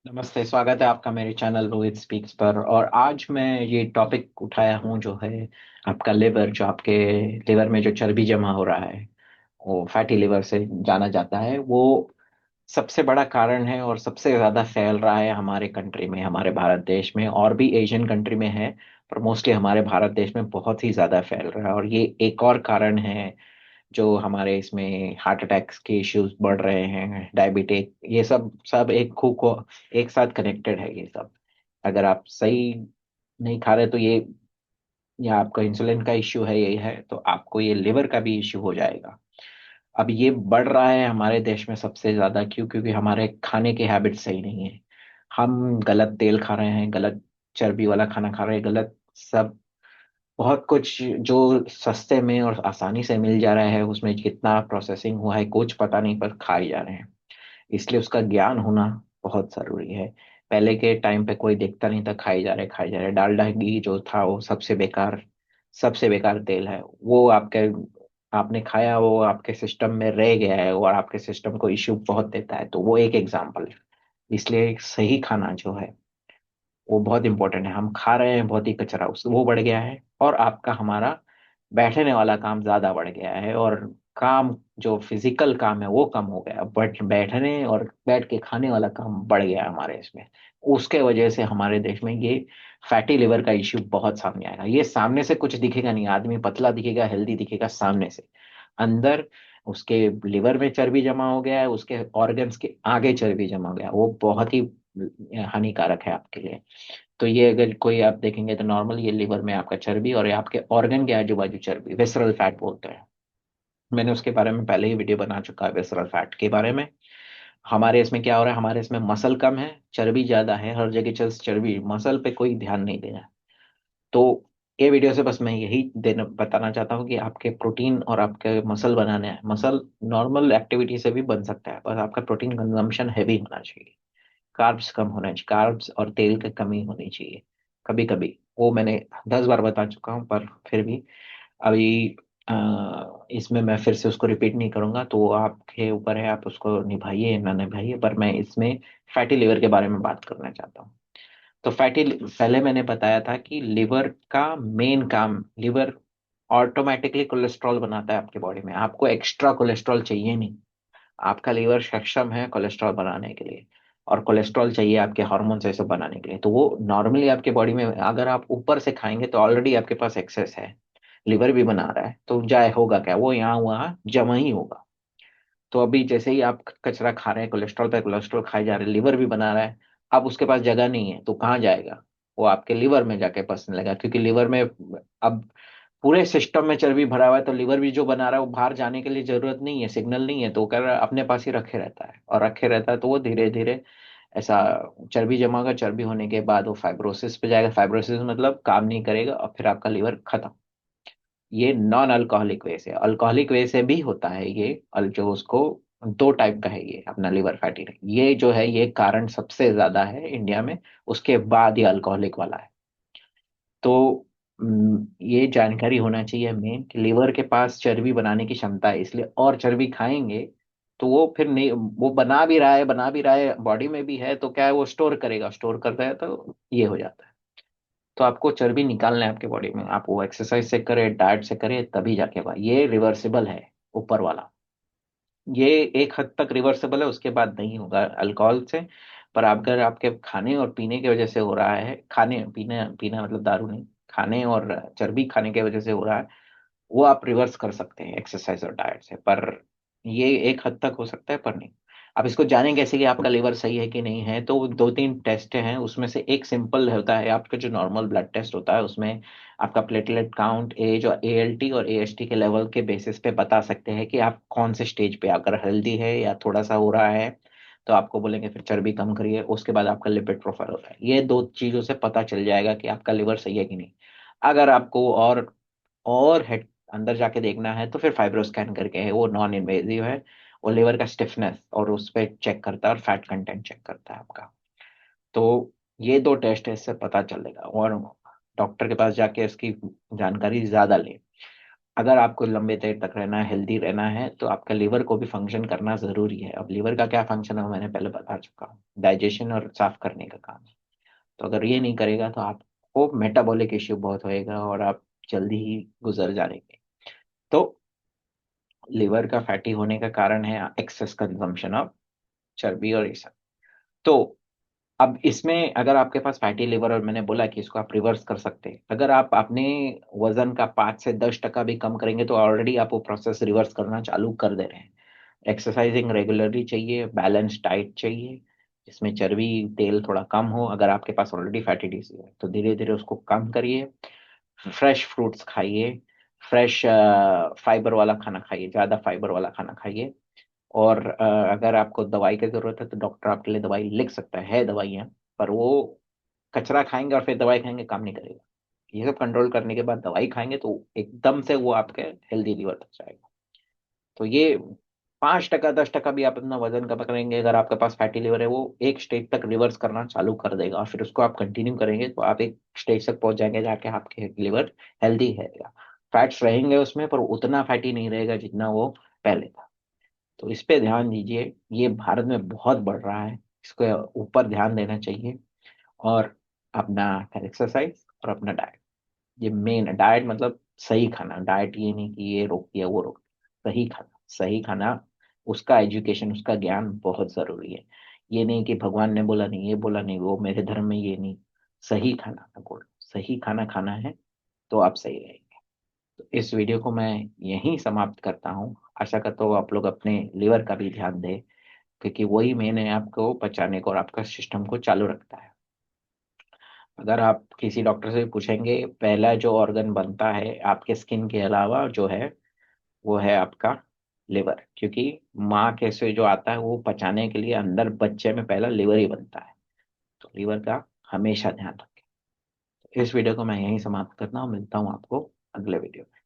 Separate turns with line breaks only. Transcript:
नमस्ते, स्वागत है आपका मेरे चैनल रोहित स्पीक्स पर। और आज मैं ये टॉपिक उठाया हूँ जो है आपका लिवर। जो आपके लिवर में जो चर्बी जमा हो रहा है वो फैटी लिवर से जाना जाता है। वो सबसे बड़ा कारण है और सबसे ज़्यादा फैल रहा है हमारे कंट्री में, हमारे भारत देश में, और भी एशियन कंट्री में है। पर मोस्टली हमारे भारत देश में बहुत ही ज़्यादा फैल रहा है। और ये एक और कारण है जो हमारे इसमें हार्ट अटैक्स के इश्यूज बढ़ रहे हैं, डायबिटिक, ये सब सब एक खूब को एक साथ कनेक्टेड है ये सब। अगर आप सही नहीं खा रहे तो ये, या आपका इंसुलिन का इश्यू है ये है, तो आपको ये लिवर का भी इश्यू हो जाएगा। अब ये बढ़ रहा है हमारे देश में सबसे ज्यादा क्यों? क्योंकि हमारे खाने के हैबिट सही नहीं है। हम गलत तेल खा रहे हैं, गलत चर्बी वाला खाना खा रहे हैं, गलत सब बहुत कुछ जो सस्ते में और आसानी से मिल जा रहा है उसमें कितना प्रोसेसिंग हुआ है कुछ पता नहीं, पर खाए जा रहे हैं। इसलिए उसका ज्ञान होना बहुत जरूरी है। पहले के टाइम पे कोई देखता नहीं था, खाए जा रहे खाए जा रहे। डालडा घी जो था वो सबसे बेकार तेल है। वो आपके आपने खाया, वो आपके सिस्टम में रह गया है और आपके सिस्टम को इश्यू बहुत देता है। तो वो एक एग्जाम्पल है। इसलिए एक सही खाना जो है वो बहुत इंपॉर्टेंट है। हम खा रहे हैं बहुत ही कचरा, उस वो बढ़ गया है। और आपका हमारा बैठने वाला काम ज्यादा बढ़ गया है, और काम जो फिजिकल काम है वो कम हो गया, बट बैठने और बैठ के खाने वाला काम बढ़ गया है हमारे इसमें। उसके वजह से हमारे देश में ये फैटी लिवर का इश्यू बहुत सामने आएगा। ये सामने से कुछ दिखेगा नहीं, आदमी पतला दिखेगा, हेल्दी दिखेगा सामने से। अंदर उसके लिवर में चर्बी जमा हो गया है, उसके ऑर्गन्स के आगे चर्बी जमा हो गया, वो बहुत ही हानिकारक है आपके लिए। तो ये अगर कोई आप देखेंगे तो नॉर्मल ये लिवर में आपका चर्बी और ये आपके ऑर्गन के आजू बाजू चर्बी, विसरल फैट बोलते हैं। मैंने उसके बारे में पहले ही वीडियो बना चुका है विसरल फैट के बारे में। हमारे इसमें क्या हो रहा है, हमारे इसमें मसल कम है, चर्बी ज्यादा है, हर जगह चल चर्बी, मसल पे कोई ध्यान नहीं दे रहा है। तो ये वीडियो से बस मैं यही देना बताना चाहता हूँ कि आपके प्रोटीन और आपके मसल बनाने हैं। मसल नॉर्मल एक्टिविटी से भी बन सकता है, बस आपका प्रोटीन कंजम्पशन हैवी होना चाहिए। कार्ब्स कम होना चाहिए, कार्ब्स और तेल की कमी होनी चाहिए कभी कभी। वो मैंने 10 बार बता चुका हूँ, पर फिर भी अभी इसमें मैं फिर से उसको रिपीट नहीं करूंगा। तो वो आपके ऊपर है, आप उसको निभाइए ना निभाइए। पर मैं इसमें फैटी लिवर के बारे में बात करना चाहता हूँ। तो पहले मैंने बताया था कि लिवर का मेन काम, लिवर ऑटोमेटिकली कोलेस्ट्रॉल बनाता है आपके बॉडी में। आपको एक्स्ट्रा कोलेस्ट्रॉल चाहिए नहीं। आपका लीवर सक्षम है कोलेस्ट्रॉल बनाने के लिए, और कोलेस्ट्रॉल चाहिए आपके हार्मोन से सब बनाने के लिए। तो वो नॉर्मली आपके बॉडी में, अगर आप ऊपर से खाएंगे तो ऑलरेडी आपके पास एक्सेस है, लिवर भी बना रहा है, तो जाए होगा क्या, वो यहाँ वहाँ जमा ही होगा। तो अभी जैसे ही आप कचरा खा रहे हैं, कोलेस्ट्रॉल पे कोलेस्ट्रॉल खाए जा रहे हैं, लिवर भी बना रहा है, अब उसके पास जगह नहीं है तो कहाँ जाएगा? वो आपके लिवर में जाके पसने लगा, क्योंकि लिवर में अब पूरे सिस्टम में चर्बी भरा हुआ है। तो लिवर भी जो बना रहा है वो बाहर जाने के लिए जरूरत नहीं है, सिग्नल नहीं है, तो वो कह रहा है अपने पास ही रखे रहता है, और रखे रहता है तो वो धीरे धीरे ऐसा चर्बी जमा होगा। चर्बी होने के बाद वो फाइब्रोसिस पे जाएगा, फाइब्रोसिस मतलब काम नहीं करेगा और फिर आपका लिवर खत्म। ये नॉन अल्कोहलिक वे से, अल्कोहलिक वे से भी होता है ये। जो उसको दो टाइप का है ये अपना लिवर फैटी, ये जो है ये कारण सबसे ज्यादा है इंडिया में। उसके बाद ये अल्कोहलिक वाला है। तो ये जानकारी होना चाहिए मेन कि लिवर के पास चर्बी बनाने की क्षमता है, इसलिए और चर्बी खाएंगे तो वो फिर नहीं, वो बना भी रहा है, बॉडी में भी है, तो क्या है वो स्टोर करेगा, स्टोर करता है तो ये हो जाता है। तो आपको चर्बी निकालना है आपके बॉडी में, आप वो एक्सरसाइज से करें, डाइट से करें, तभी जाके ये रिवर्सिबल है ऊपर वाला। ये एक हद तक रिवर्सिबल है, उसके बाद नहीं होगा अल्कोहल से। पर अगर आपके खाने और पीने की वजह से हो रहा है, खाने पीने पीना मतलब दारू नहीं, खाने और चर्बी खाने की वजह से हो रहा है, वो आप रिवर्स कर सकते हैं एक्सरसाइज और डाइट से। पर ये एक हद तक हो सकता है, पर नहीं। आप इसको जानें कैसे कि आपका लिवर सही है कि नहीं है? तो दो तीन टेस्ट हैं, उसमें से एक सिंपल होता है, आपका जो नॉर्मल ब्लड टेस्ट होता है उसमें आपका प्लेटलेट काउंट, एज और एएलटी और एएसटी के लेवल के बेसिस पे बता सकते हैं कि आप कौन से स्टेज पे, अगर हेल्दी है या थोड़ा सा हो रहा है तो आपको बोलेंगे फिर चर्बी कम करिए। उसके बाद आपका लिपिड प्रोफाइल होता है, ये दो चीजों से पता चल जाएगा कि आपका लिवर सही है कि नहीं। अगर आपको और हेड अंदर जाके देखना है तो फिर फाइब्रो स्कैन करके है, वो नॉन इन्वेजिव है। वो लिवर का स्टिफनेस और उस पर चेक करता है और फैट कंटेंट चेक करता है आपका। तो ये दो टेस्ट है, इससे पता चलेगा। और डॉक्टर के पास जाके इसकी जानकारी ज्यादा ले। अगर आपको लंबे देर तक रहना है, हेल्दी रहना है, तो आपका लिवर को भी फंक्शन करना जरूरी है। अब लिवर का क्या फंक्शन है वो मैंने पहले बता चुका हूँ, डाइजेशन और साफ करने का काम है। तो अगर ये नहीं करेगा तो आपको मेटाबॉलिक इश्यू बहुत होएगा और आप जल्दी ही गुजर जाएंगे। तो लिवर का फैटी होने का कारण है एक्सेस कंजम्पशन ऑफ चर्बी और ये सब। तो अब इसमें अगर आपके पास फैटी लिवर, और मैंने बोला कि इसको आप रिवर्स कर सकते हैं, अगर आप अपने वजन का 5 से 10% भी कम करेंगे तो ऑलरेडी आप वो प्रोसेस रिवर्स करना चालू कर दे रहे हैं। एक्सरसाइजिंग रेगुलरली चाहिए, बैलेंस डाइट चाहिए, जिसमें चर्बी तेल थोड़ा कम हो। अगर आपके पास ऑलरेडी फैटी डिजीज है तो धीरे धीरे उसको कम करिए। फ्रेश फ्रूट्स खाइए, फ्रेश फाइबर वाला खाना खाइए, ज़्यादा फाइबर वाला खाना खाइए। और अगर आपको दवाई की जरूरत है तो डॉक्टर आपके लिए दवाई लिख सकता है दवाइयाँ, पर वो कचरा खाएंगे और फिर दवाई खाएंगे, काम नहीं करेगा। ये सब कंट्रोल करने के बाद दवाई खाएंगे तो एकदम से वो आपके हेल्दी लीवर तक जाएगा। तो ये 5%, 10% भी आप अपना वजन कम करेंगे, अगर आपके पास फैटी लिवर है, वो एक स्टेज तक रिवर्स करना चालू कर देगा, और फिर उसको आप कंटिन्यू करेंगे तो आप एक स्टेज तक पहुंच जाएंगे जाके आपके लिवर हेल्दी है। फैट्स रहेंगे उसमें पर उतना फैटी नहीं रहेगा जितना वो पहले था। तो इस पे ध्यान दीजिए, ये भारत में बहुत बढ़ रहा है, इसको ऊपर ध्यान देना चाहिए। और अपना एक्सरसाइज और अपना डाइट, ये मेन है। डाइट मतलब सही खाना, डाइट ये नहीं कि ये रोक दिया वो रोक दिया, सही खाना, सही खाना। उसका एजुकेशन, उसका ज्ञान बहुत जरूरी है। ये नहीं कि भगवान ने बोला नहीं, ये बोला नहीं, वो मेरे धर्म में ये नहीं। सही खाना का गोल, सही खाना खाना है तो आप सही रहेंगे। तो इस वीडियो को मैं यहीं समाप्त करता हूँ। आशा करता हूँ आप लोग अपने लिवर का भी ध्यान दें, क्योंकि वही मेन है, आपको पचाने को और आपका सिस्टम को चालू रखता है। अगर आप किसी डॉक्टर से पूछेंगे, पहला जो ऑर्गन बनता है आपके स्किन के अलावा जो है, वो है आपका लिवर। क्योंकि माँ के से जो आता है वो पचाने के लिए अंदर बच्चे में पहला लिवर ही बनता है। तो लिवर का हमेशा ध्यान रखें। तो इस वीडियो को मैं यहीं समाप्त करता हूँ, मिलता हूँ आपको अगले वीडियो में।